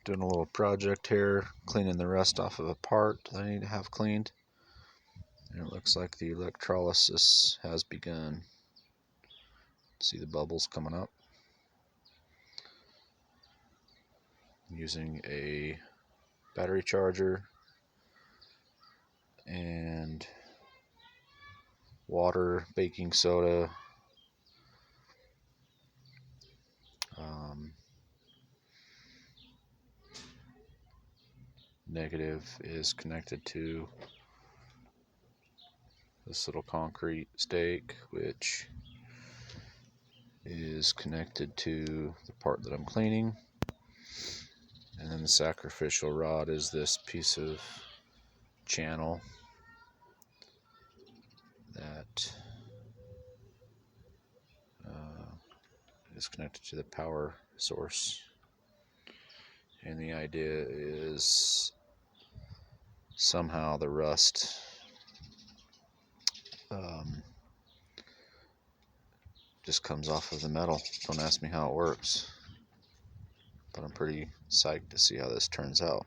Doing a little project here, cleaning the rust off of a part that I need to have cleaned. And it looks like the electrolysis has begun. See the bubbles coming up. I'm using a battery charger and water, baking soda, negative is connected to this little concrete stake, which is connected to the part that I'm cleaning. And then the sacrificial rod is this piece of channel that is connected to the power source. And the idea is somehow the rust just comes off of the metal. Don't ask me how it works, but I'm pretty psyched to see how this turns out.